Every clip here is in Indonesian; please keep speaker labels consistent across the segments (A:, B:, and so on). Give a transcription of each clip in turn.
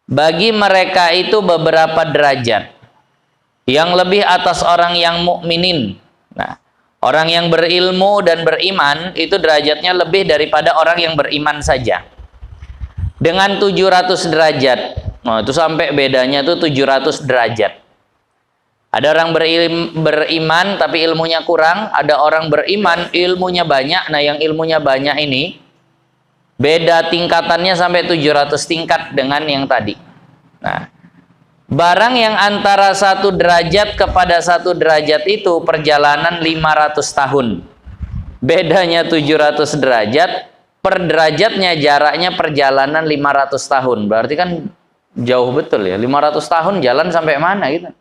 A: bagi mereka itu beberapa derajat yang lebih atas orang yang mukminin. Nah, orang yang berilmu dan beriman itu derajatnya lebih daripada orang yang beriman saja. Dengan 700 derajat. Nah, itu sampai bedanya tuh 700 derajat. Ada orang beriman tapi ilmunya kurang, ada orang beriman ilmunya banyak. Nah, yang ilmunya banyak ini beda tingkatannya sampai 700 tingkat dengan yang tadi. Nah, barang yang antara 1 derajat kepada 1 derajat itu perjalanan 500 tahun. Bedanya 700 derajat, per derajatnya jaraknya perjalanan 500 tahun. Berarti kan jauh betul ya. 500 tahun jalan sampai mana gitu.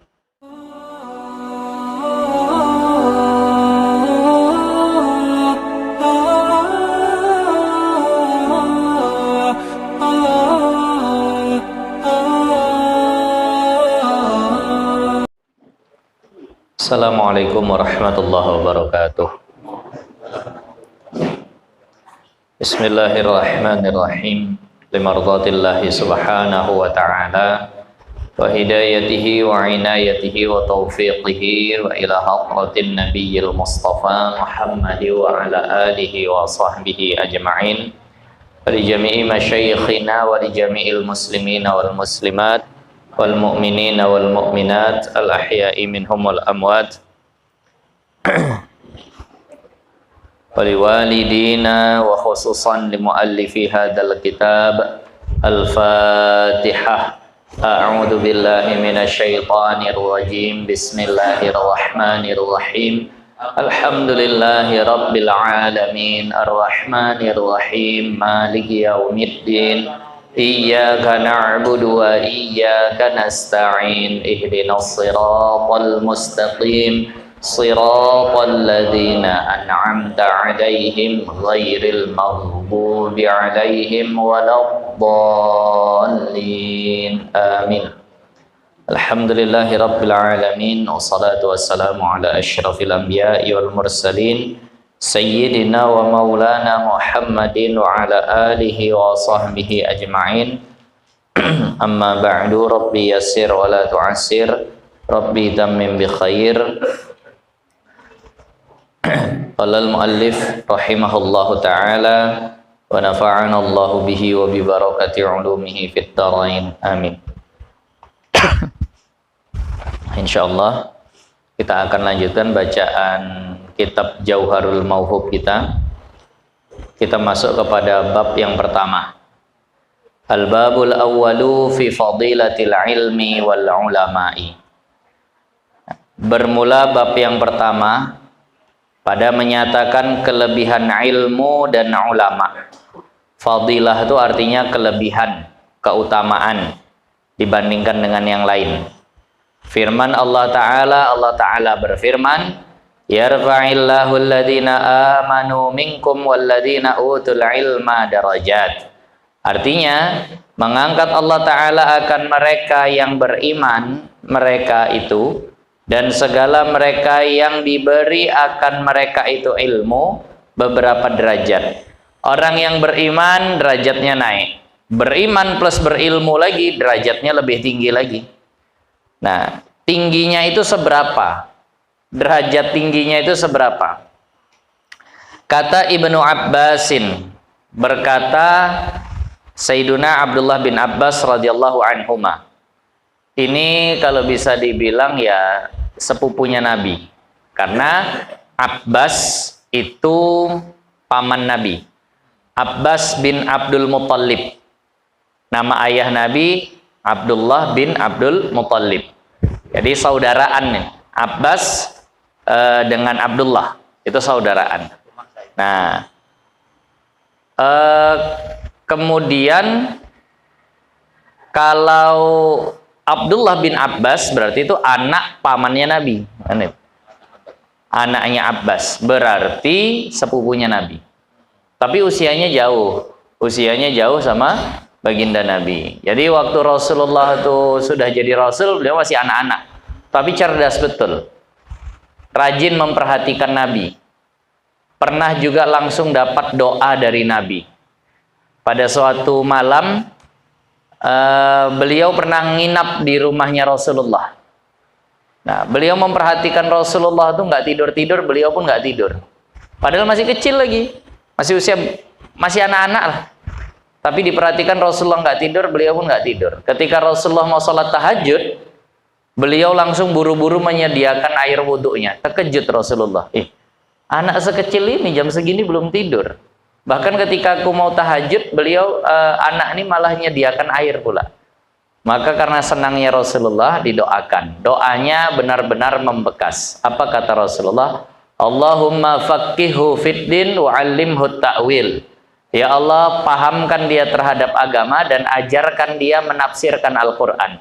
A: Assalamualaikum warahmatullahi wabarakatuh. Bismillahirrahmanirrahim. Limardatillahi subhanahu wa ta'ala wa hidayatihi wa inayatihi wa taufiqihi wa ila hadratin nabiyyil mustafa Muhammadi wa ala alihi wa sahbihi ajma'in wa li jami'i masyayikhina wa li jami'il muslimina wal muslimat wal mu'minina wal mu'minat al ahya'i minhum wal amwat wali walidina wa khususan li muallifi hadzal kitab al-Fatihah. A'udzu billahi minasy syaithanir rajim. Bismillahirrahmanirrahim. Alhamdulillahi rabbil alamin arrahmanir rahim maliki yaumiddin. Iyyaka na'budu wa iyyaka nasta'in ihdinas siratal mustaqim siratal ladzina an'amta 'alaihim ghairil maghdubi 'alaihim waladdallin. Amin. Alhamdulillahi rabbil alamin wassalatu wassalamu ala asyrafil anbiya'i wal mursalin Sayyidina wa maulana Muhammadin wa ala alihi wa sahbihi ajma'in. Amma ba'du, Rabbi yassir wa la tu'assir, Rabbi tammim bi khair. Qala al-muallif rahimahullahu ta'ala wa nafa'ana Allahu bihi wa bi barakati ulumihi fit dharain. Amin. Insyaallah kita akan lanjutkan bacaan kitab Jauharul Mauhub kita. Kita masuk kepada bab yang pertama. Al-babul awwalu fi fadilatil ilmi wal ulama'i. Bermula bab yang pertama pada menyatakan kelebihan ilmu dan ulama. Fadilah itu artinya kelebihan, keutamaan dibandingkan dengan yang lain. Firman Allah Ta'ala berfirman, yarfa'illahu alladhina amanu minkum walladhina utul ilma darajat. Artinya, mengangkat Allah Ta'ala akan mereka yang beriman, mereka itu, dan segala mereka yang diberi akan mereka itu ilmu, beberapa derajat. Orang yang beriman, derajatnya naik. Beriman plus berilmu lagi, derajatnya lebih tinggi lagi. Nah, tingginya itu seberapa? Derajat tingginya itu seberapa? Kata Ibnu Abbasin, berkata Sayyiduna Abdullah bin Abbas radhiyallahu anhuma. Ini kalau bisa dibilang ya sepupunya Nabi. Karena Abbas itu paman Nabi. Abbas bin Abdul Muttalib. Nama ayah Nabi Abdullah bin Abdul Muttalib. Jadi saudaraan nih. Abbas dengan Abdullah itu saudaraan. Nah, kemudian kalau Abdullah bin Abbas berarti itu anak pamannya Nabi. Anaknya Abbas berarti sepupunya Nabi. Tapi usianya jauh. Usianya jauh sama baginda Nabi. Jadi waktu Rasulullah itu sudah jadi Rasul, beliau masih anak-anak. Tapi cerdas betul. Rajin memperhatikan Nabi. Pernah juga langsung dapat doa dari Nabi. Pada suatu malam, beliau pernah nginap di rumahnya Rasulullah. Nah, beliau memperhatikan Rasulullah tuh nggak tidur-tidur, beliau pun nggak tidur. Padahal masih kecil lagi, masih anak-anak lah. Tapi diperhatikan Rasulullah nggak tidur, beliau pun nggak tidur. Ketika Rasulullah mau sholat tahajud, beliau langsung buru-buru menyediakan air wudhunya. Terkejut Rasulullah. Anak sekecil ini jam segini belum tidur. Bahkan ketika aku mau tahajud, beliau anak ini malah menyediakan air pula. Maka karena senangnya Rasulullah didoakan. Doanya benar-benar membekas. Apa kata Rasulullah? Allahumma faqihhu fiddin wa'allimhu ta'wil. Ya Allah, pahamkan dia terhadap agama dan ajarkan dia menafsirkan Al-Quran.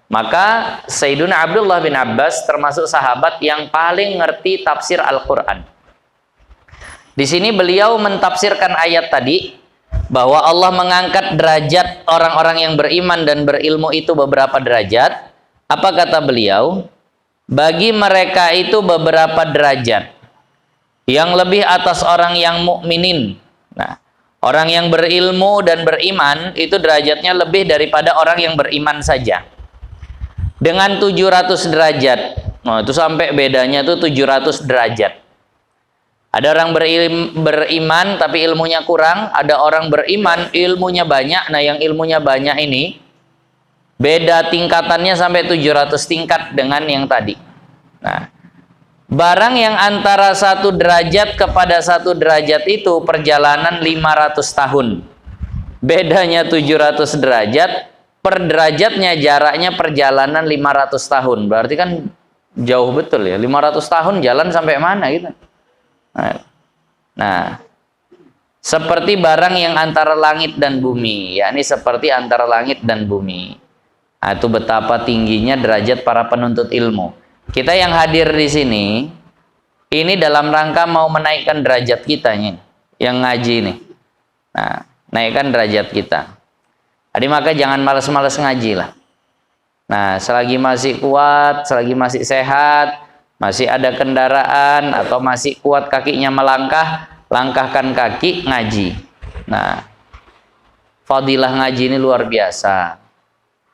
A: Maka Sayyiduna Abdullah bin Abbas termasuk sahabat yang paling ngerti tafsir Al-Quran. Di sini beliau mentafsirkan ayat tadi, bahwa Allah mengangkat derajat orang-orang yang beriman dan berilmu itu beberapa derajat. Apa kata beliau? Bagi mereka itu beberapa derajat yang lebih atas orang yang mukminin. Nah, orang yang berilmu dan beriman itu derajatnya lebih daripada orang yang beriman saja. Dengan 700 derajat. Nah, itu sampai bedanya tuh 700 derajat. Ada orang beriman tapi ilmunya kurang, ada orang beriman ilmunya banyak. Nah, yang ilmunya banyak ini beda tingkatannya sampai 700 tingkat dengan yang tadi. Nah, barang yang antara 1 derajat kepada 1 derajat itu perjalanan 500 tahun. Bedanya 700 derajat, per derajatnya jaraknya perjalanan 500 tahun. Berarti kan jauh betul ya. 500 tahun jalan sampai mana gitu. Nah, seperti barang yang antara langit dan bumi, yakni seperti antara langit dan bumi. Nah, itu betapa tingginya derajat para penuntut ilmu. Kita yang hadir di sini, ini dalam rangka mau menaikkan derajat kita nih, yang ngaji nih. Nah, naikkan derajat kita. Jadi maka jangan malas-malas ngaji lah. Nah, selagi masih kuat, selagi masih sehat, masih ada kendaraan atau masih kuat kakinya melangkah, langkahkan kaki ngaji. Nah, fadilah ngaji ini luar biasa.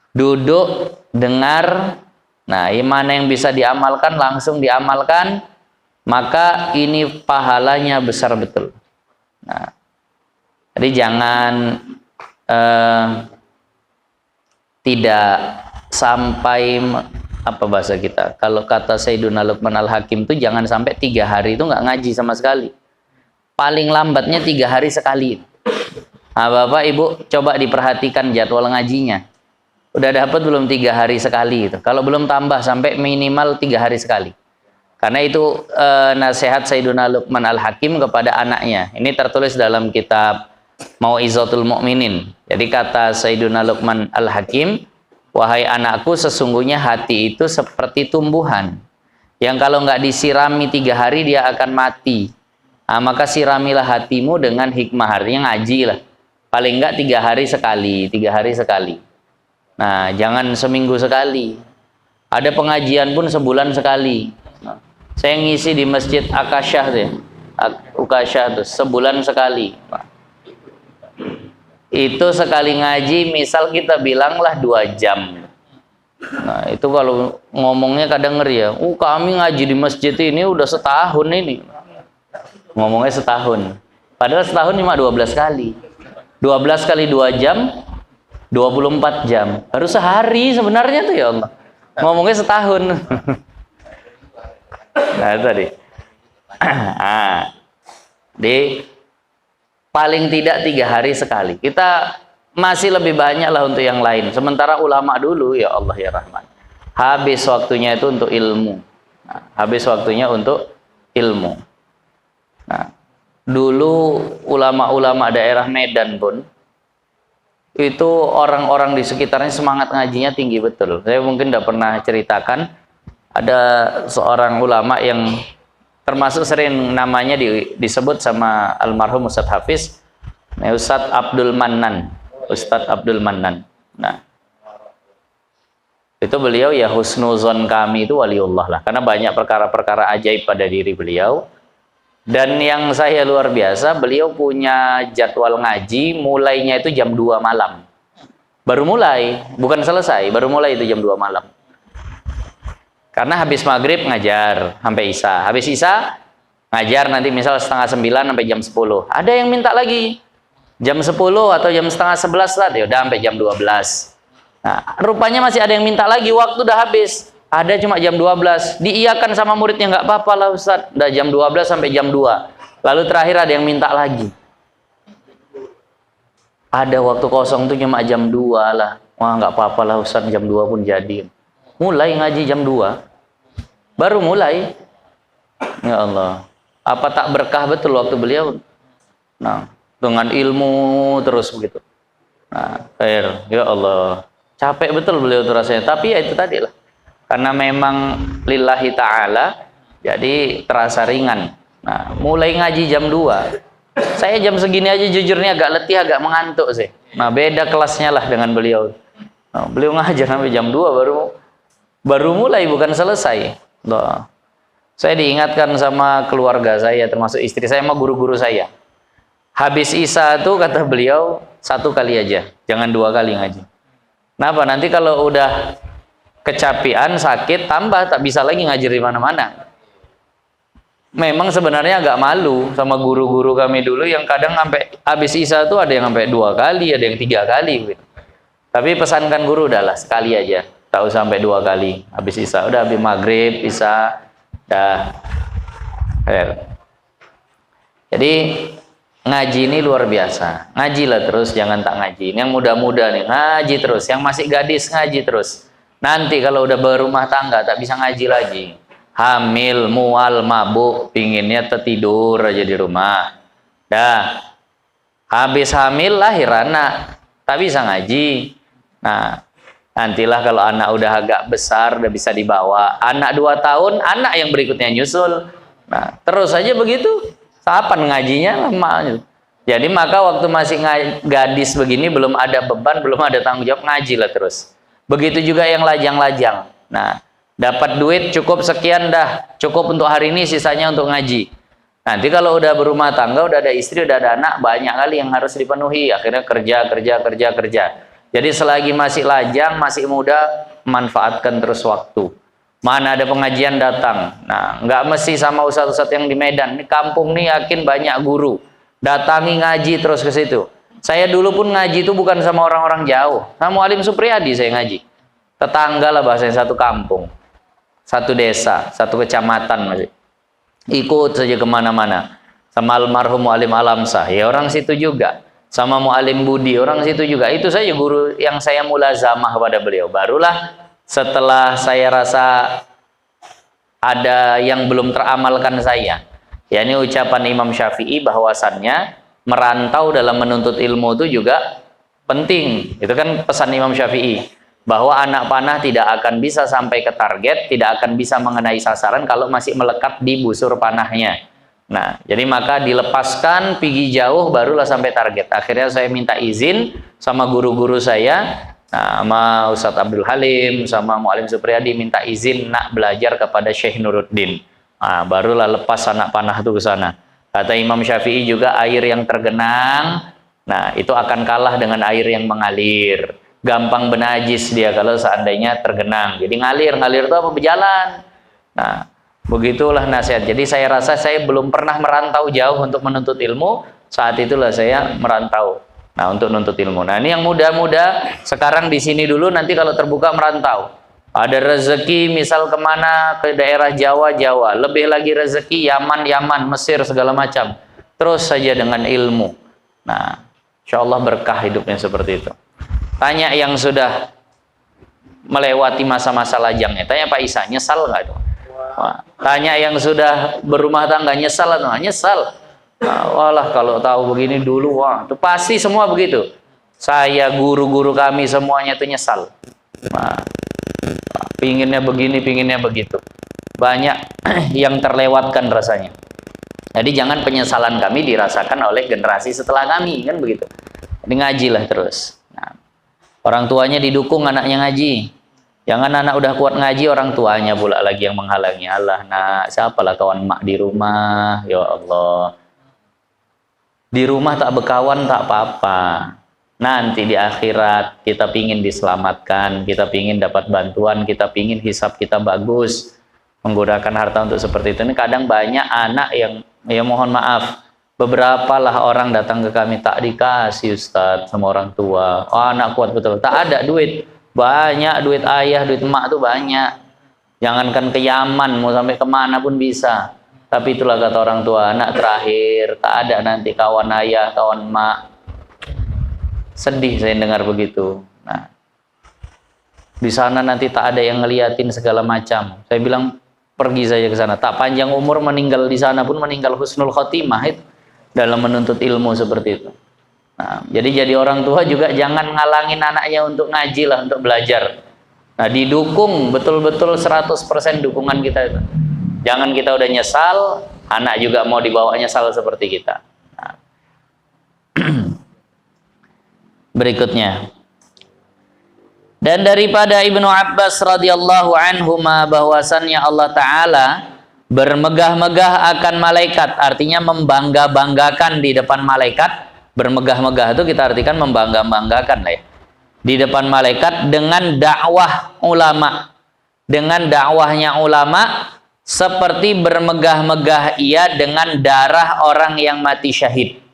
A: Duduk, dengar, nah mana yang bisa diamalkan langsung diamalkan, maka ini pahalanya besar betul. Nah, jadi jangan tidak sampai apa bahasa kita, kalau kata Sayyiduna Luqman Al-Hakim itu jangan sampai 3 hari itu nggak ngaji sama sekali. Paling lambatnya 3 hari sekali. Nah, Bapak Ibu coba diperhatikan jadwal ngajinya. Udah dapat belum 3 hari sekali itu? Kalau belum tambah sampai minimal 3 hari sekali. Karena itu nasihat Sayyiduna Luqman Al-Hakim kepada anaknya. Ini tertulis dalam kitab Mau'izatul Mu'minin. Jadi kata Sayyiduna Luqman Al-Hakim, wahai anakku, sesungguhnya hati itu seperti tumbuhan yang kalau nggak disirami 3 hari dia akan mati. Nah, maka siramilah hatimu dengan hikmah, artinya ngaji lah. Paling nggak 3 hari sekali, 3 hari sekali. Nah, jangan seminggu sekali. Ada pengajian pun sebulan sekali. Nah, saya ngisi di Masjid Akasyah tuh, Ukasyah tuh, sebulan sekali. Itu sekali ngaji, misal kita bilanglah 2 jam. Nah, itu kalau ngomongnya kadang ngeri ya. Kami ngaji di masjid ini udah setahun ini. Ngomongnya setahun. Padahal setahun cuma 12 kali. 12 kali 2 jam, 24 jam. Harus sehari sebenarnya tuh ya Allah. Ngomongnya setahun. Nah, itu tadi. Paling tidak 3 hari sekali. Kita masih lebih banyak lah untuk yang lain. Sementara ulama dulu, ya Allah ya Rahman, habis waktunya itu untuk ilmu. Nah, habis waktunya untuk ilmu. Nah, dulu ulama-ulama daerah Medan pun, itu orang-orang di sekitarnya semangat ngajinya tinggi betul. Saya mungkin tidak pernah ceritakan, ada seorang ulama yang termasuk sering namanya disebut sama almarhum Ustadz Hafiz, Ustadz Abdul Mannan. Ustadz Abdul Mannan. Nah, itu beliau ya husnuzon kami itu waliullah lah, karena banyak perkara-perkara ajaib pada diri beliau. Dan yang saya luar biasa, beliau punya jadwal ngaji mulainya itu jam 2 malam. Baru mulai, bukan selesai, baru mulai itu jam 2 malam. Karena habis maghrib ngajar sampai isya. Habis isya ngajar nanti misal setengah 9 sampai jam 10. Ada yang minta lagi jam 10 atau jam setengah 11 lah, ya udah sampai jam 12. Nah, rupanya masih ada yang minta lagi, waktu udah habis. Ada cuma jam 12. Diiyakan sama muridnya, nggak apa-apa lah Ustaz. Udah jam 12 sampai jam 2. Lalu terakhir ada yang minta lagi. Ada waktu kosong tuh cuma jam 2 lah. Wah, nggak apa-apa lah Ustaz, jam 2 pun jadi. Mulai ngaji jam 2. Baru mulai. Ya Allah. Apa tak berkah betul waktu beliau? Nah, dengan ilmu terus begitu. Nah, khair. Ya Allah. Capek betul beliau tuh rasanya. Tapi ya itu tadi lah. Karena memang lillahi ta'ala, jadi terasa ringan. Nah, mulai ngaji jam 2. Saya jam segini aja jujurnya agak letih, agak mengantuk sih. Nah, beda kelasnya lah dengan beliau. Nah, beliau ngajar sampai jam 2 baru mulai, bukan selesai. Nah, saya diingatkan sama keluarga saya, termasuk istri saya sama guru-guru saya. Habis isya tuh kata beliau 1 kali aja, jangan 2 kali ngaji. Kenapa? Nanti kalau udah kecapean, sakit, tambah tak bisa lagi ngajar di mana-mana. Memang sebenarnya agak malu sama guru-guru kami dulu yang kadang sampai habis isya tuh ada yang sampai 2 kali, ada yang 3 kali gitu. Tapi pesankan guru udahlah sekali aja, tak usah sampai 2 kali. Habis isya udah, habis maghrib, isya dah. Jadi ngaji ini luar biasa. Ngajilah terus, jangan tak ngaji. Yang muda-muda nih ngaji terus, yang masih gadis ngaji terus. Nanti kalau udah berumah tangga tak bisa ngaji lagi. Hamil, mual, mabuk, pinginnya tertidur aja di rumah. Dah, habis hamil lahir anak, tak bisa ngaji. Nah, nantilah kalau anak udah agak besar, udah bisa dibawa. Anak 2 tahun, anak yang berikutnya nyusul. Nah, terus aja begitu. Kapan ngajinya? Lama. Jadi maka waktu masih gadis begini, belum ada beban, belum ada tanggung jawab, ngajilah terus. Begitu juga yang lajang-lajang. Nah, dapat duit cukup sekian dah, cukup untuk hari ini, sisanya untuk ngaji. Nanti kalau udah berumah tangga, udah ada istri, udah ada anak, banyak kali yang harus dipenuhi. Akhirnya kerja. Jadi selagi masih lajang, masih muda, manfaatkan terus waktu. Mana ada pengajian datang. Nah, nggak mesti sama ustadz-ustadz yang di Medan. Ini kampung nih yakin banyak guru. Datangi ngaji terus ke situ. Saya dulu pun ngaji itu bukan sama orang-orang jauh. Sama Mu'alim Supriyadi saya ngaji. Tetangga lah bahasanya, satu kampung. Satu desa, satu kecamatan masih. Ikut saja kemana-mana. Sama almarhum Mu'alim Alamsah, ya orang situ juga. Sama Mu'alim Budi, orang situ juga. Itu saja guru yang saya mulazamah pada beliau. Barulah setelah saya rasa ada yang belum teramalkan saya. Ya, ini ucapan Imam Syafi'i bahwasannya merantau dalam menuntut ilmu itu juga penting. Itu kan pesan Imam Syafi'i. Bahwa anak panah tidak akan bisa sampai ke target, tidak akan bisa mengenai sasaran kalau masih melekat di busur panahnya. Nah, jadi maka dilepaskan, pergi jauh, barulah sampai target. Akhirnya saya minta izin sama guru-guru saya, nah, sama Ustadz Abdul Halim, sama Mu'alim Supriyadi, minta izin nak belajar kepada Syekh Nuruddin. Nah, barulah lepas anak panah itu ke sana. Kata Imam Syafi'i juga, air yang tergenang, nah itu akan kalah dengan air yang mengalir. Gampang benajis dia kalau seandainya tergenang. Jadi ngalir itu apa? Berjalan. Nah, begitulah nasihat. Jadi saya rasa saya belum pernah merantau jauh untuk menuntut ilmu. Saat itulah saya merantau. Nah, untuk menuntut ilmu. Nah, ini yang muda-muda sekarang di sini dulu, nanti kalau terbuka merantau. Ada rezeki misal kemana, ke daerah Jawa, lebih lagi rezeki Yaman, Mesir segala macam. Terus saja dengan ilmu. Nah, insya Allah berkah hidupnya seperti itu. Tanya yang sudah melewati masa-masa lajangnya. Tanya Pak Isa, nyesal nggak tuh? Tanya yang sudah berumah tangga, nyesal atau nggak? Nyesal. Nah, walah kalau tahu begini dulu, wah, itu pasti semua begitu. Saya, guru-guru kami semuanya itu nyesal. Nah, pinginnya begini, pinginnya begitu. Banyak yang terlewatkan rasanya. Jadi jangan penyesalan kami dirasakan oleh generasi setelah kami, kan begitu. Jadi ngajilah terus. Orang tuanya didukung anaknya ngaji. Jangan anak udah kuat ngaji, orang tuanya pula lagi yang menghalangi. Allah, nak, siapalah kawan mak di rumah, ya Allah. Di rumah tak berkawan tak apa-apa. Nanti di akhirat kita pingin diselamatkan, kita pingin dapat bantuan, kita pingin hisab kita bagus, menggunakan harta untuk seperti itu. Ini kadang banyak anak yang, ya mohon maaf, beberapa lah orang datang ke kami, tak dikasih Ustadz sama orang tua. Oh, anak kuat betul, tak ada duit, banyak duit ayah, duit emak tuh banyak. Jangankan ke Yaman, mau sampai kemana pun bisa. Tapi itulah kata orang tua, anak terakhir, tak ada nanti kawan ayah, kawan emak. Sedih saya dengar begitu. Nah, di sana nanti tak ada yang ngeliatin segala macam. Saya bilang pergi saja ke sana. Tak panjang umur meninggal di sana pun meninggal husnul khotimah itu dalam menuntut ilmu seperti itu. Nah, jadi orang tua juga jangan ngalangin anaknya untuk ngaji lah, untuk belajar. Nah, didukung betul-betul 100% dukungan kita itu. Jangan kita udah nyesal, anak juga mau dibawa nyesal seperti kita. Nah. Berikutnya, dan daripada Ibnu Abbas radhiyallahu anhuma bahwasannya Allah Ta'ala bermegah-megah akan malaikat, artinya membangga-banggakan di depan malaikat. Bermegah-megah itu kita artikan membangga-banggakan lah ya, di depan malaikat dengan dakwah ulama, dengan dakwahnya ulama, seperti bermegah-megah ia dengan darah orang yang mati syahid.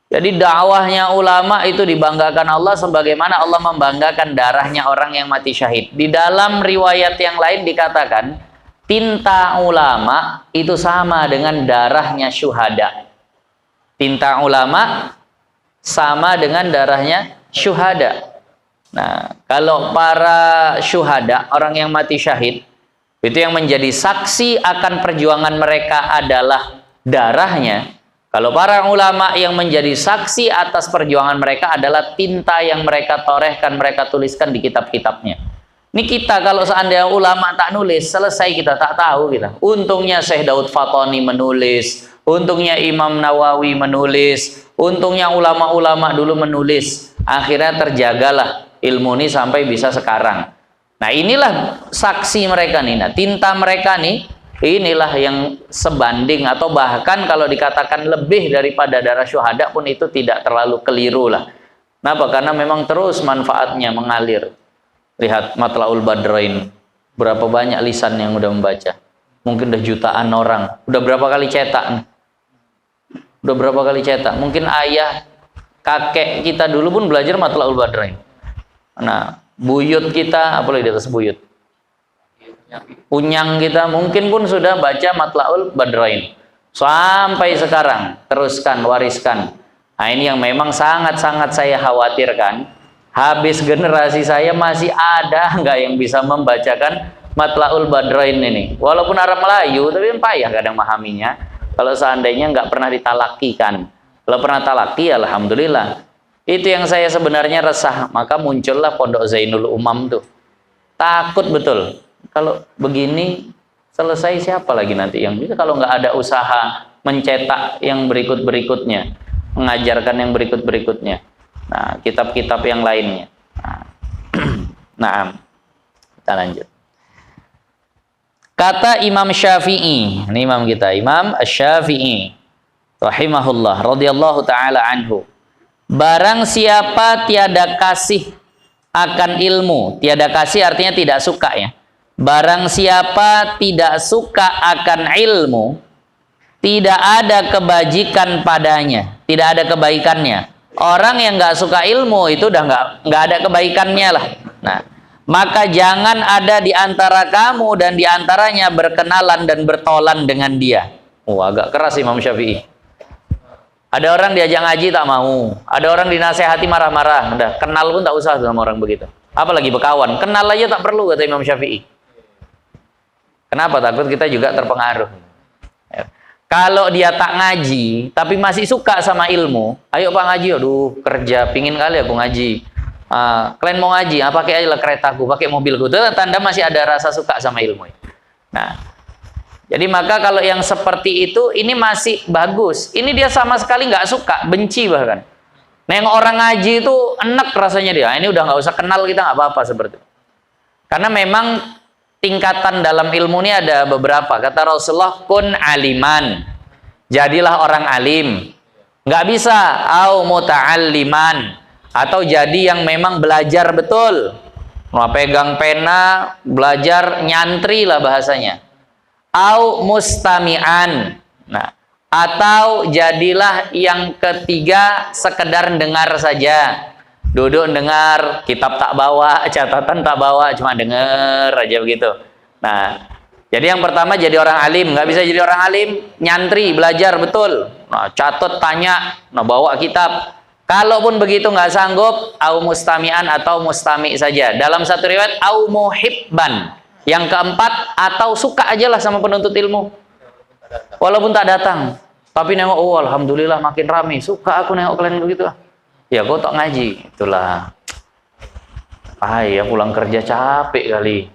A: Jadi dakwahnya ulama itu dibanggakan Allah sebagaimana Allah membanggakan darahnya orang yang mati syahid. Di dalam riwayat yang lain dikatakan, tinta ulama itu sama dengan darahnya syuhada. Tinta ulama sama dengan darahnya syuhada. Nah, kalau para syuhada, orang yang mati syahid, itu yang menjadi saksi akan perjuangan mereka adalah darahnya. Kalau para ulama yang menjadi saksi atas perjuangan mereka adalah tinta yang mereka torehkan, mereka tuliskan di kitab-kitabnya. Ini kita kalau seandainya ulama tak nulis, selesai kita, tak tahu kita. Untungnya Syekh Daud Fatoni menulis, untungnya Imam Nawawi menulis, untungnya ulama-ulama dulu menulis. Akhirnya terjagalah ilmu ini sampai bisa sekarang. Nah, inilah saksi mereka nih. Nah, tinta mereka nih, inilah yang sebanding atau bahkan kalau dikatakan lebih daripada darah syuhada pun itu tidak terlalu keliru lah. Kenapa? Karena memang terus manfaatnya mengalir. Lihat Matlaul Badrain, berapa banyak lisan yang udah membaca. Mungkin udah jutaan orang. Udah berapa kali cetak? Udah berapa kali cetak? Mungkin ayah, kakek kita dulu pun belajar Matlaul Badrain. Nah, buyut kita, apalagi di atas buyut, unyang kita mungkin pun sudah baca Matlaul Badrain sampai sekarang, teruskan, wariskan. Nah, ini yang memang sangat-sangat saya khawatirkan, habis generasi saya masih ada nggak yang bisa membacakan Matlaul Badrain ini, walaupun Arab Melayu tapi payah kadang memahaminya kalau seandainya nggak pernah ditalakikan. Kalau pernah talaki, alhamdulillah. Itu yang saya sebenarnya resah, maka muncullah Pondok Zainul Umam tuh. Takut betul kalau begini selesai, siapa lagi nanti yang bisa kalau nggak ada usaha mencetak yang berikut-berikutnya, mengajarkan yang berikut-berikutnya. Nah, kitab-kitab yang lainnya. Nah, kita lanjut. Kata Imam Syafi'i, ini imam kita, Imam Asy-Syafi'i rahimahullah radhiyallahu taala anhu. Barang siapa tiada kasih akan ilmu, tiada kasih artinya tidak suka ya. Barang siapa tidak suka akan ilmu, tidak ada kebajikan padanya, tidak ada kebaikannya. Orang yang nggak suka ilmu itu udah nggak ada kebaikannya lah. Nah, maka jangan ada di antara kamu dan di antaranya berkenalan dan bertolan dengan dia. Oh, agak keras Imam Syafi'i. Ada orang diajak ngaji tak mau, ada orang dinasehati marah-marah. Udah kenal pun tak usah sama orang begitu. Apalagi berkawan, kenal aja tak perlu kata Imam Syafi'i. Kenapa? Takut kita juga terpengaruh. Ya. Kalau dia tak ngaji, tapi masih suka sama ilmu, ayo Pak ngaji, aduh kerja, pingin kali aku ngaji. Kalian mau ngaji, pakai aja lah keretaku, pakai mobilku. Itu tanda masih ada rasa suka sama ilmu. Nah, jadi maka kalau yang seperti itu, ini masih bagus. Ini dia sama sekali nggak suka, benci bahkan. Nah, yang orang ngaji itu enak rasanya dia. Ini udah nggak usah kenal kita, nggak apa-apa seperti itu. Karena memang tingkatan dalam ilmu ini ada beberapa. Kata Rasulullah, kun aliman, jadilah orang alim. Nggak bisa au muta'alliman, atau jadi yang memang belajar betul. Nah, pegang pena, belajar nyantri lah bahasanya. Au mustami'an. Nah, atau jadilah yang ketiga sekedar dengar saja. Duduk dengar, kitab tak bawa, catatan tak bawa, cuma dengar aja begitu. Nah, jadi yang pertama jadi orang alim, nggak bisa jadi orang alim, nyantri, belajar betul. Nah, catat, tanya, nah bawa kitab. Kalaupun begitu nggak sanggup, au mustami'an atau mustami' saja. Dalam satu riwayat, au muhibban. Yang keempat, atau suka aja lah sama penuntut ilmu. Walaupun tak datang. Tapi nengok, oh alhamdulillah makin rame. Suka aku nengok kalian begitu. Ya kok tak ngaji. Itulah. Ya pulang kerja capek kali.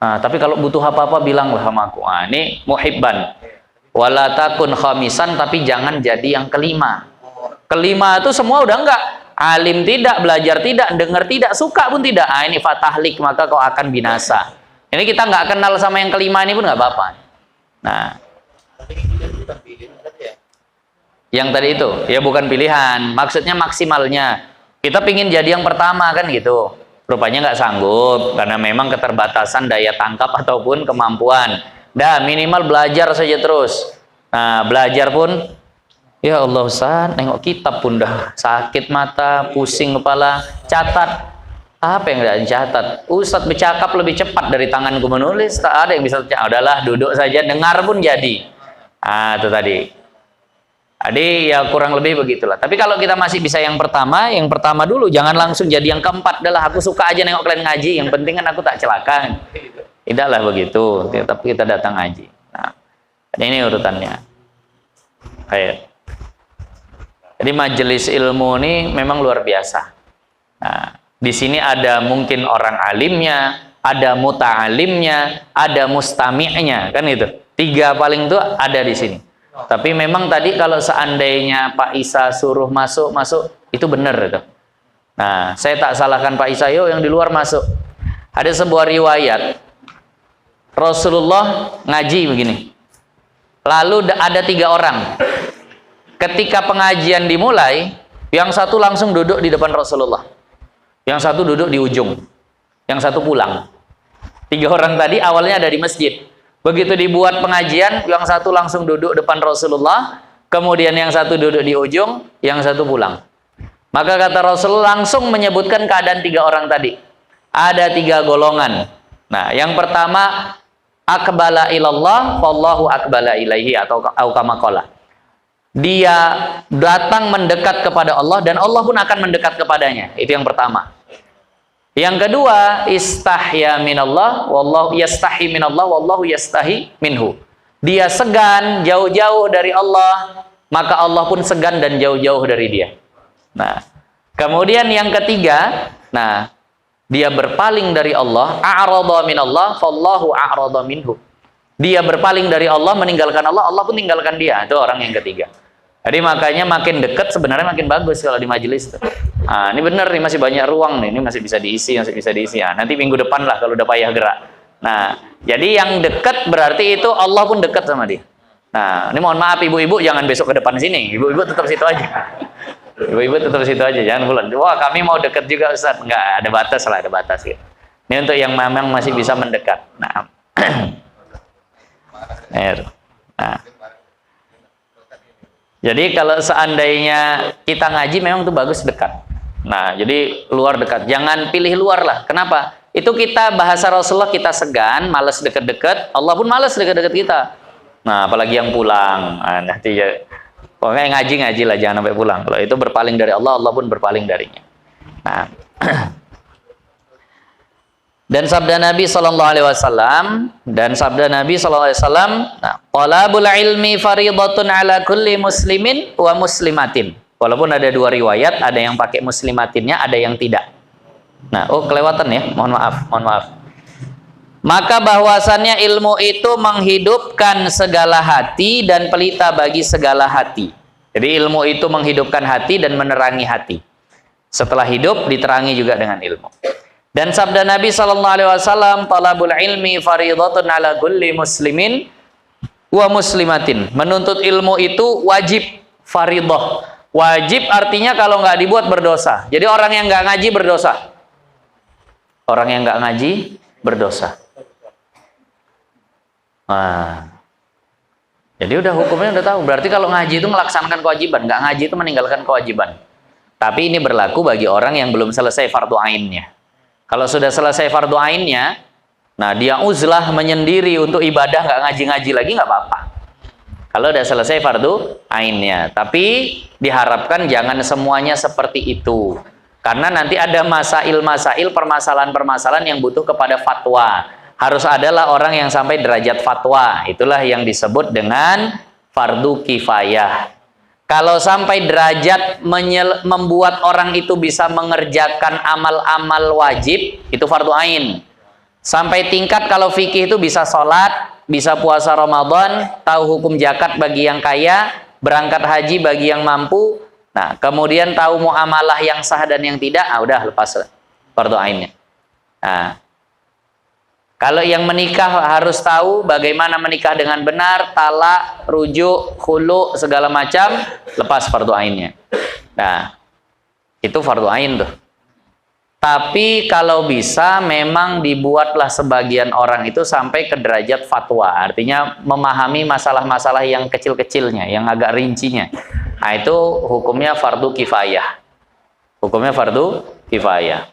A: Nah, tapi kalau butuh apa-apa bilanglah sama aku. Nah, ini muhibban. Wala takun khamisan, tapi jangan jadi yang kelima. Kelima itu semua udah enggak. Alim tidak, belajar tidak, dengar tidak, suka pun tidak. Ini fatahlik, maka kau akan binasa. Ini kita nggak kenal sama yang kelima ini pun nggak apa-apa. Nah, yang tadi itu ya bukan pilihan, maksudnya maksimalnya. Kita pingin jadi yang pertama kan gitu. Rupanya nggak sanggup karena memang keterbatasan daya tangkap ataupun kemampuan. Dah minimal belajar saja terus. Nah, belajar pun ya Allah Ustaz, nengok kitab pun dah sakit mata, pusing kepala, catat. Apa yang tidak dicatat? Ustaz bercakap lebih cepat dari tanganku menulis, tak ada yang bisa catat. Udahlah, duduk saja, dengar pun jadi. Itu tadi. Jadi ya kurang lebih begitulah. Tapi kalau kita masih bisa yang pertama dulu, jangan langsung jadi yang keempat. Udahlah, aku suka aja nengok kalian ngaji, yang penting kan aku tak celaka. Tidaklah begitu, tetap kita datang ngaji. Nah, ini urutannya. Baik. Jadi majelis ilmu ini memang luar biasa. Nah, di sini ada mungkin orang alimnya, ada muta'alimnya, ada mustami'nya, kan itu. 3 paling itu ada di sini. Tapi memang tadi kalau seandainya Pak Isa suruh masuk, itu benar itu. Nah, saya tak salahkan Pak Isa, yuk yang di luar masuk. Ada sebuah riwayat Rasulullah ngaji begini. Lalu ada 3 orang. Ketika pengajian dimulai, yang satu langsung duduk di depan Rasulullah. Yang satu duduk di ujung. Yang satu pulang. 3 orang tadi awalnya ada di masjid. Begitu dibuat pengajian, yang satu langsung duduk depan Rasulullah. Kemudian yang satu duduk di ujung, yang satu pulang. Maka kata Rasulullah langsung menyebutkan keadaan 3 orang tadi. Ada 3 golongan. Nah, yang pertama, akbala ilallah, wallahu akbala ilaihi, atau kama qala. Dia datang mendekat kepada Allah dan Allah pun akan mendekat kepadanya. Itu yang pertama. Yang kedua, istahya minallah wallahu yastahi minallah wallahu yastahi minhu. Dia segan jauh-jauh dari Allah, maka Allah pun segan dan jauh-jauh dari dia. Nah, kemudian yang ketiga, dia berpaling dari Allah, a'rada minallah fallahu a'rada minhu. Dia berpaling dari Allah, meninggalkan Allah, Allah pun tinggalkan dia. Itu orang yang ketiga. Jadi makanya makin dekat sebenarnya makin bagus kalau di majelis. Nah, ini benar nih, masih banyak ruang nih, ini masih bisa diisi. Nanti minggu depan lah kalau udah payah gerak. Nah, jadi yang dekat berarti itu Allah pun dekat sama dia. Nah, ini mohon maaf ibu-ibu jangan besok ke depan sini. Ibu-ibu tetap situ aja. Ibu-ibu tetap situ aja, jangan pulang. Wah, kami mau dekat juga Ustaz. Enggak, ada batas lah, ada batas gitu. Ini untuk yang memang masih bisa mendekat. Nah. Jadi kalau seandainya kita ngaji memang itu bagus dekat. Nah, jadi luar dekat. Jangan pilih luar lah. Kenapa? Itu kita bahasa Rasulullah kita segan, malas dekat-dekat. Allah pun malas dekat-dekat kita. Nah, apalagi yang pulang. Nah, nanti ya, pokoknya ngaji lah, jangan sampai pulang. Kalau itu berpaling dari Allah, Allah pun berpaling darinya. Nah, dan sabda Nabi Sallallahu Alaihi Wasallam, talabul ilmi faridatun ala kulli muslimin wa muslimatin. Walaupun ada 2 riwayat, ada yang pakai muslimatinnya, ada yang tidak. Nah, kelewatan ya, mohon maaf. Maka bahwasannya ilmu itu menghidupkan segala hati dan pelita bagi segala hati. Jadi ilmu itu menghidupkan hati dan menerangi hati. Setelah hidup diterangi juga dengan ilmu. Dan sabda Nabi Sallallahu Alaihi Wasallam, talabul ilmi faridatun ala kulli muslimin wa muslimatin. Menuntut ilmu itu wajib, faridah, Wajib artinya kalau nggak dibuat berdosa. Jadi orang yang nggak ngaji berdosa. Orang yang nggak ngaji berdosa. Nah, jadi udah hukumnya udah tahu. Berarti kalau ngaji itu melaksanakan kewajiban, nggak ngaji itu meninggalkan kewajiban. Tapi ini berlaku bagi orang yang belum selesai fardu ainnya. Kalau sudah selesai fardu ainnya, nah dia uzlah menyendiri untuk ibadah, nggak ngaji-ngaji lagi nggak apa-apa. Kalau udah selesai fardu ainnya. Tapi diharapkan jangan semuanya seperti itu. Karena nanti ada masail-masail, permasalahan-permasalahan yang butuh kepada fatwa. Harus adalah orang yang sampai derajat fatwa. Itulah yang disebut dengan fardu kifayah. Kalau sampai derajat membuat orang itu bisa mengerjakan amal-amal wajib, itu fardu ain. Sampai tingkat kalau fikih itu bisa sholat, bisa puasa Ramadan, tahu hukum zakat bagi yang kaya, berangkat haji bagi yang mampu. Nah, kemudian tahu muamalah yang sah dan yang tidak, udah lepas fardu ainnya. Nah, kalau yang menikah harus tahu bagaimana menikah dengan benar, talak, rujuk, khulu, segala macam, lepas fardu ainnya. Nah, itu fardu ain tuh. Tapi kalau bisa memang dibuatlah sebagian orang itu sampai ke derajat fatwa. Artinya memahami masalah-masalah yang kecil-kecilnya, yang agak rincinya. Nah, itu hukumnya fardu kifayah. Hukumnya fardu kifayah.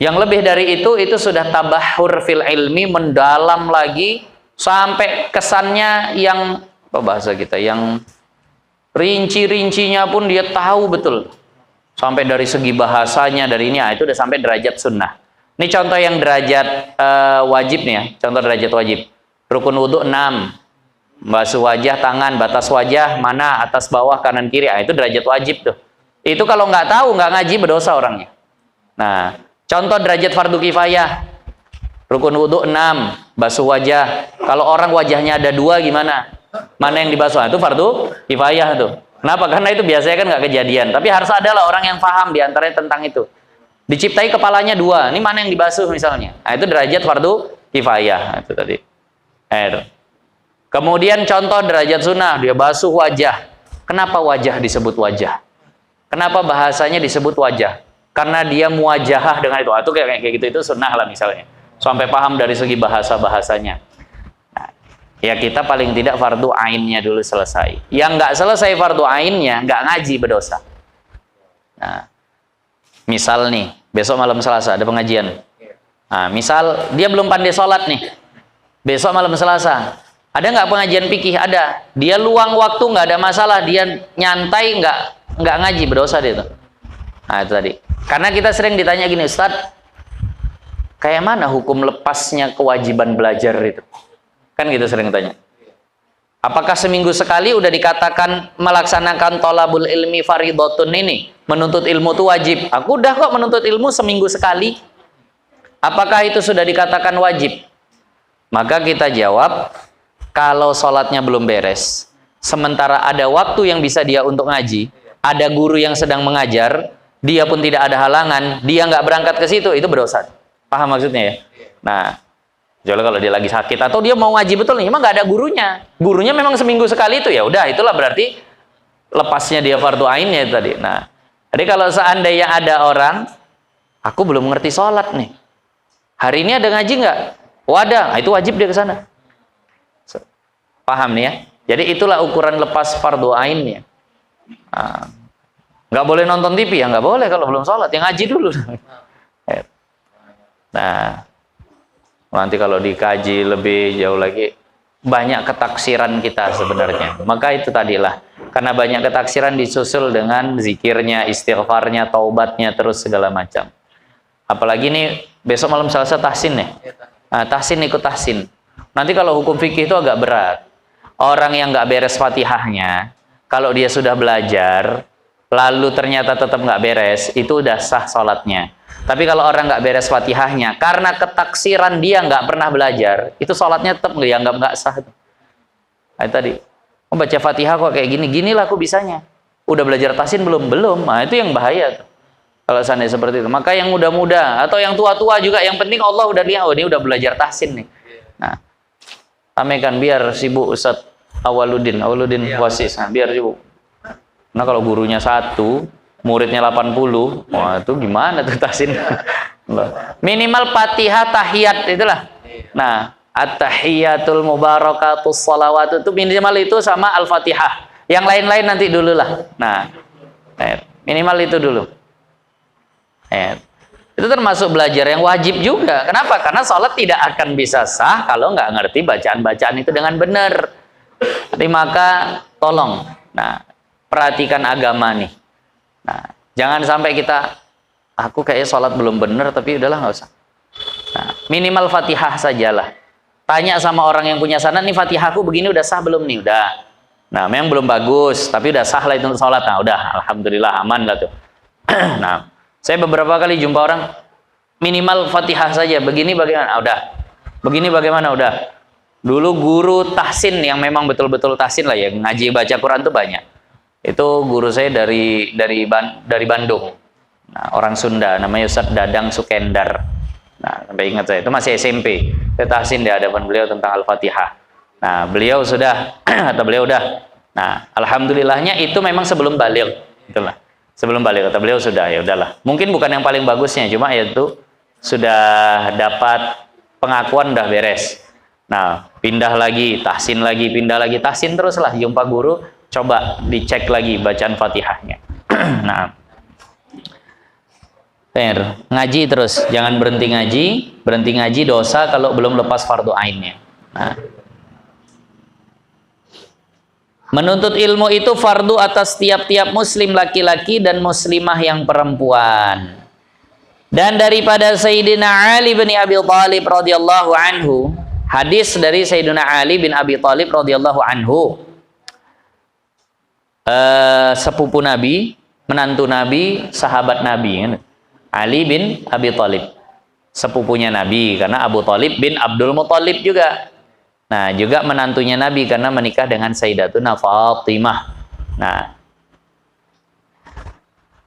A: Yang lebih dari itu sudah tabahur fil ilmi, mendalam lagi sampai kesannya yang apa bahasa kita, yang rinci-rincinya pun dia tahu betul. Sampai dari segi bahasanya, dari ini, itu udah sampai derajat sunnah. Ini contoh yang derajat wajib nih ya, contoh derajat wajib. Rukun wudhu 6, basuh wajah, tangan, batas wajah, mana, atas, bawah, kanan, kiri, itu derajat wajib tuh. Itu kalau nggak tahu, nggak ngaji, berdosa orangnya. Nah, contoh derajat fardu kifayah. Rukun wudhu 6, basuh wajah. Kalau orang wajahnya ada 2 gimana? Mana yang dibasuh? Itu fardu kifayah tuh. Kenapa? Karena itu biasanya kan nggak kejadian. Tapi harus adalah orang yang paham diantaranya tentang itu. Diciptai kepalanya 2. Ini mana yang dibasuh misalnya? Nah, itu derajat fardu kifayah. Itu tadi. Kemudian contoh derajat sunnah. Dia basuh wajah. Kenapa wajah disebut wajah? Kenapa bahasanya disebut wajah? Karena dia muwajahah dengan itu. Itu kayak gitu, itu sunnah lah misalnya. Sampai paham dari segi bahasa-bahasanya. Ya kita paling tidak fardu ainnya dulu selesai. Yang nggak selesai fardu ainnya, nggak ngaji berdosa. Nah, misal nih, besok malam Selasa ada pengajian. Nah, misal dia belum pandai sholat nih. Besok malam Selasa, ada nggak pengajian fikih? Ada. Dia luang waktu, nggak ada masalah. Dia nyantai, nggak ngaji, berdosa dia tuh. Nah, itu tadi. Karena kita sering ditanya gini, Ustadz, kayak mana hukum lepasnya kewajiban belajar itu? Kan gitu sering tanya. Apakah seminggu sekali udah dikatakan melaksanakan tolabul ilmi faridotun ini? Menuntut ilmu itu wajib. Aku udah kok menuntut ilmu seminggu sekali. Apakah itu sudah dikatakan wajib? Maka kita jawab, kalau sholatnya belum beres, sementara ada waktu yang bisa dia untuk ngaji, ada guru yang sedang mengajar, dia pun tidak ada halangan, dia nggak berangkat ke situ, itu berdosa. Paham maksudnya ya? Nah, kecuali kalau dia lagi sakit atau dia mau ngaji betul nih, emang nggak ada gurunya. Gurunya memang seminggu sekali itu, ya udah itulah berarti lepasnya dia fardu ainnya itu tadi. Nah, jadi kalau seandainya ada orang, aku belum ngerti sholat nih, hari ini ada ngaji nggak? Oh ada, itu wajib dia ke sana. Paham nih ya? Jadi itulah ukuran lepas fardu ainnya. Nah, nggak boleh nonton TV ya, nggak boleh kalau belum sholat, yang ngaji dulu. Nah, nanti kalau dikaji lebih jauh lagi, banyak ketaksiran kita sebenarnya. Maka itu tadilah, karena banyak ketaksiran disusul dengan zikirnya, istighfarnya, taubatnya, terus segala macam. Apalagi nih besok malam Selasa tahsin nih. Nah, tahsin ikut tahsin. Nanti kalau hukum fikih itu agak berat. Orang yang nggak beres fatihahnya, kalau dia sudah belajar, lalu ternyata tetap nggak beres, itu udah sah sholatnya. Tapi kalau orang nggak beres fatihahnya, karena ketaksiran dia nggak pernah belajar, itu sholatnya tetap dianggap nggak sah. Nah, tadi, baca fatihah kok kayak gini, ginilah aku bisanya. Udah belajar tahsin belum? Belum. Nah, itu yang bahaya tuh. Kalau seandainya seperti itu. Maka yang muda-muda atau yang tua-tua juga, yang penting Allah udah lihat, oh ini udah belajar tahsin nih. Nah, sampaikan biar sibuk Ustadz Awaludin Wasis, nah, biar sibuk. Nah kalau gurunya 1, muridnya 80, wah itu gimana tuh tahsin? Minimal Fatihah, tahiyat itulah. Nah, at-tahiyatul mubarakatus shalawat itu minimal itu sama Al-Fatihah. Yang lain-lain nanti dulu lah. Nah, minimal itu dulu. Itu termasuk belajar yang wajib juga. Kenapa? Karena sholat tidak akan bisa sah kalau nggak ngerti bacaan-bacaan itu dengan benar. Jadi maka tolong, nah perhatikan agama nih. Nah, jangan sampai kita, aku kayaknya sholat belum benar, tapi udahlah nggak usah. Nah, minimal Fatihah sajalah. Tanya sama orang yang punya sanad, nih Fatihahku begini udah sah belum nih? Udah. Nah, memang belum bagus, tapi udah sah lah itu untuk sholat. Nah, udah, alhamdulillah aman lah tuh. Nah, saya beberapa kali jumpa orang minimal Fatihah saja. Begini bagaimana? Udah. Begini bagaimana? Udah. Dulu guru tahsin yang memang betul-betul tahsin lah ya, ngaji baca Quran tuh banyak. Itu guru saya dari Bandung. Nah, orang Sunda namanya Ustadz Dadang Sukendar. Nah, sampai ingat saya, itu masih SMP. Saya tahsin di hadapan beliau tentang Al-Fatihah. Nah, beliau sudah atau beliau udah. Nah, alhamdulillahnya itu memang sebelum baligh. Itulah. Sebelum balik kata beliau sudah, ya udahlah. Mungkin bukan yang paling bagusnya, cuma ya itu sudah dapat pengakuan, udah beres. Nah, pindah lagi, tahsin lagi, pindah lagi, tahsin teruslah. Jumpa guru, coba dicek lagi bacaan Fatihahnya. Nah, ngaji terus, jangan berhenti ngaji. Berhenti ngaji dosa kalau belum lepas fardu ainnya. Nah, menuntut ilmu itu fardu atas tiap-tiap muslim laki-laki dan muslimah yang perempuan. Dan daripada Sayyidina Ali bin Abi Thalib radhiyallahu anhu, hadis dari Sayyidina Ali bin Abi Thalib radhiyallahu anhu, sepupu Nabi, menantu Nabi, sahabat Nabi, Ali bin Abi Thalib, sepupunya Nabi karena Abu Thalib bin Abdul Muthalib juga. Nah, juga menantunya Nabi karena menikah dengan Sayyidatuna Fatimah. Nah,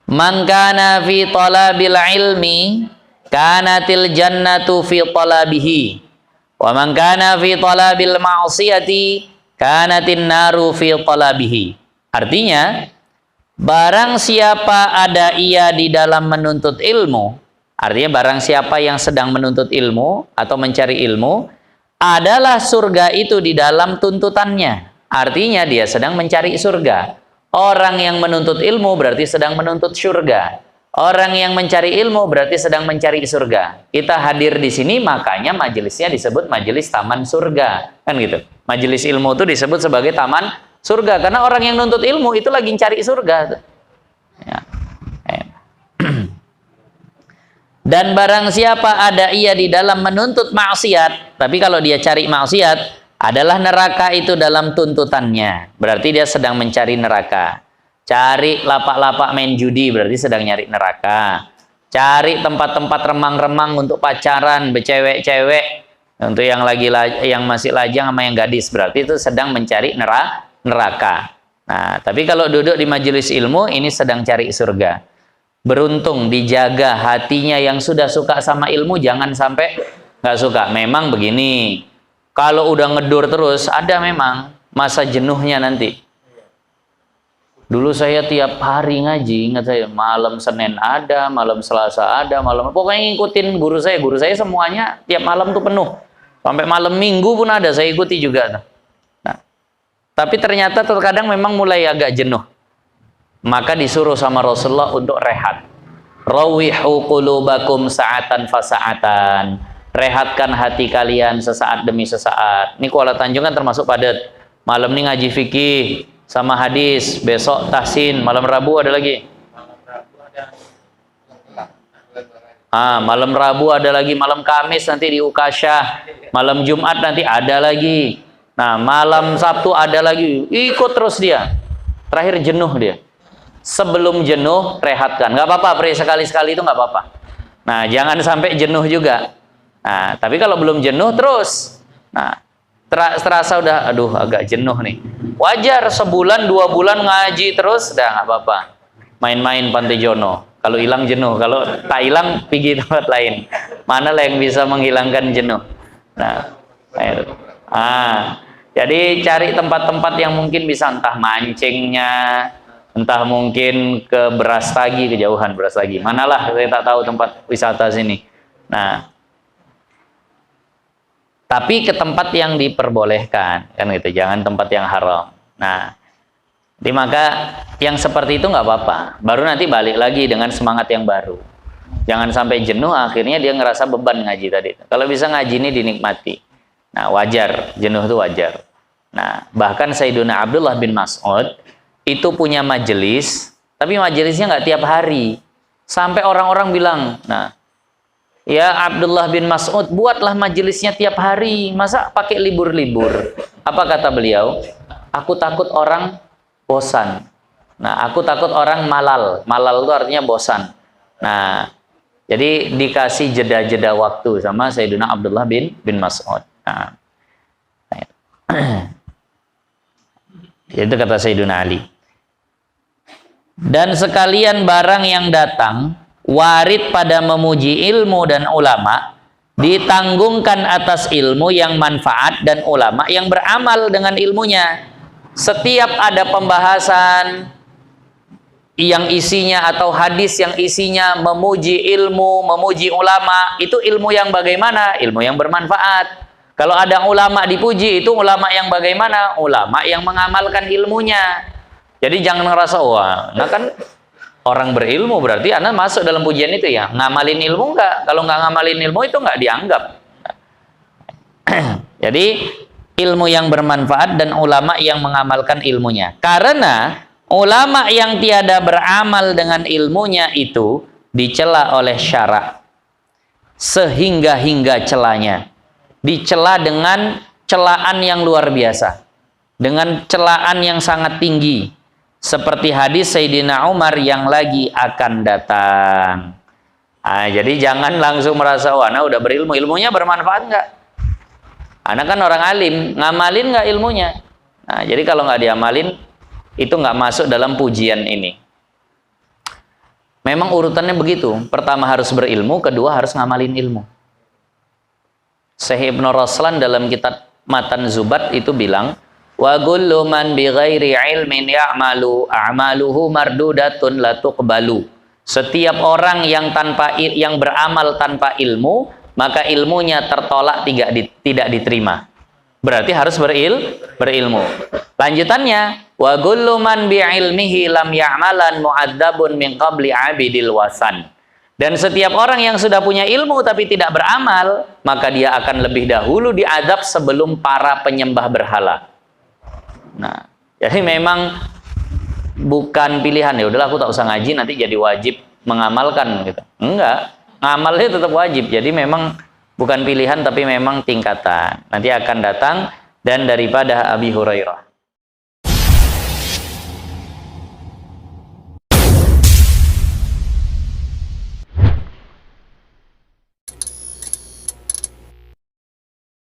A: man kana fi talabil ilmi kanatil jannatu fi talabihi wa man kana fi talabil ma'siyati kanatin naru fi talabihi. Artinya, barang siapa ada ia di dalam menuntut ilmu, artinya barang siapa yang sedang menuntut ilmu atau mencari ilmu, adalah surga itu di dalam tuntutannya. Artinya dia sedang mencari surga. Orang yang menuntut ilmu berarti sedang menuntut surga. Orang yang mencari ilmu berarti sedang mencari surga. Kita hadir di sini, makanya majelisnya disebut majelis taman surga. Kan gitu. Majelis ilmu itu disebut sebagai taman surga. Karena orang yang menuntut ilmu itu lagi mencari surga. Ya. Dan barang siapa ada ia di dalam menuntut maksiat, tapi kalau dia cari maksiat, adalah neraka itu dalam tuntutannya. Berarti dia sedang mencari neraka. Cari lapak-lapak main judi, berarti sedang nyari neraka. Cari tempat-tempat remang-remang untuk pacaran, bercewek-cewek, untuk yang masih lajang sama yang gadis, berarti itu sedang mencari neraka. Nah, tapi kalau duduk di majelis ilmu, ini sedang cari surga. Beruntung dijaga hatinya yang sudah suka sama ilmu, jangan sampai nggak suka. Memang begini, kalau udah ngedur terus, ada memang masa jenuhnya nanti. Dulu saya tiap hari ngaji, ingat saya, malam Senin ada, malam Selasa ada, pokoknya ngikutin guru saya. Guru saya semuanya tiap malam tuh penuh. Sampai malam Minggu pun ada, saya ikuti juga. Nah, tapi ternyata terkadang memang mulai agak jenuh. Maka disuruh sama Rasulullah untuk rehat. Rawihu qulubakum sa'atan fasa'atan. Rehatkan hati kalian sesaat demi sesaat. Ini Kuala Tanjung kan termasuk padat. Malam ini ngaji fikih sama hadis, besok tahsin, malam Rabu ada lagi. Malam Rabu ada lagi, malam Kamis nanti di Ukasha, malam Jumat nanti ada lagi. Nah, malam Sabtu ada lagi. Ikut terus dia. Terakhir jenuh dia. Sebelum jenuh, rehatkan. Nggak apa-apa, sekali-sekali itu nggak apa-apa. Nah, jangan sampai jenuh juga. Nah, tapi kalau belum jenuh, terus. Nah, terasa udah, aduh agak jenuh nih. Wajar, sebulan, 2 bulan ngaji terus, udah nggak apa-apa. Main-main Pantai Jono. Kalau hilang jenuh, kalau tak hilang, pergi tempat lain. Mana lah yang bisa menghilangkan jenuh. Nah, jadi cari tempat-tempat yang mungkin bisa entah mancingnya, Entah mungkin ke Brastagi, kejauhan Brastagi. Manalah saya tak tahu tempat wisata sini. Nah, tapi ke tempat yang diperbolehkan, kan gitu. Jangan tempat yang haram. Nah, maka yang seperti itu nggak apa-apa. Baru nanti balik lagi dengan semangat yang baru. Jangan sampai jenuh, akhirnya dia ngerasa beban ngaji tadi. Kalau bisa ngaji ini dinikmati. Nah, wajar. Jenuh itu wajar. Nah, bahkan Sayyiduna Abdullah bin Mas'ud itu punya majelis, tapi majelisnya nggak tiap hari. Sampai orang-orang bilang, nah, ya Abdullah bin Mas'ud, buatlah majelisnya tiap hari. Masa pakai libur-libur? Apa kata beliau? Aku takut orang bosan. Nah, aku takut orang malal. Malal itu artinya bosan. Nah, jadi dikasih jeda-jeda waktu sama Sayyidina Abdullah bin Mas'ud. Nah, itu kata Sayyidina Ali. Dan sekalian barang yang datang warid pada memuji ilmu dan ulama ditanggungkan atas ilmu yang manfaat dan ulama yang beramal dengan ilmunya. Setiap ada pembahasan yang isinya atau hadis yang isinya memuji ilmu, memuji ulama, itu ilmu yang bagaimana? Ilmu yang bermanfaat. Kalau ada ulama dipuji, itu ulama yang bagaimana? Ulama yang mengamalkan ilmunya. Jadi jangan ngerasa, wah, nah kan orang berilmu berarti Anda masuk dalam pujian itu ya. Ngamalin ilmu enggak? Kalau nggak ngamalin ilmu itu nggak dianggap. Jadi ilmu yang bermanfaat dan ulama yang mengamalkan ilmunya. Karena ulama yang tiada beramal dengan ilmunya itu dicela oleh syarak. Sehingga-hingga celanya. Dicela dengan celaan yang luar biasa. Dengan celaan yang sangat tinggi. Seperti hadis Sayyidina Umar yang lagi akan datang. Nah, jadi jangan langsung merasa, wah, nah udah berilmu. Ilmunya bermanfaat nggak? Anak kan orang alim, ngamalin nggak ilmunya? Nah, jadi kalau nggak diamalin, itu nggak masuk dalam pujian ini. Memang urutannya begitu. Pertama harus berilmu, kedua harus ngamalin ilmu. Syekh Ibnu Raslan dalam kitab Matan Zubat itu bilang, wa kullu man bighairi ilmin ya'malu a'maluhu mardudatun la tuqbalu. Setiap orang yang beramal tanpa ilmu, maka ilmunya tertolak, tidak diterima. Berarti harus berilmu. Lanjutannya, wa kullu man bi'ilmihi lam ya'malan mu'adzabun min qabli 'abidil wasan. Dan setiap orang yang sudah punya ilmu tapi tidak beramal, maka dia akan lebih dahulu diazab sebelum para penyembah berhala. Nah, jadi memang bukan pilihan, ya udahlah aku tak usah ngaji nanti jadi wajib mengamalkan gitu. Enggak, ngamalnya tetap wajib. Jadi memang bukan pilihan tapi memang tingkatan. Nanti akan datang dan daripada Abi Hurairah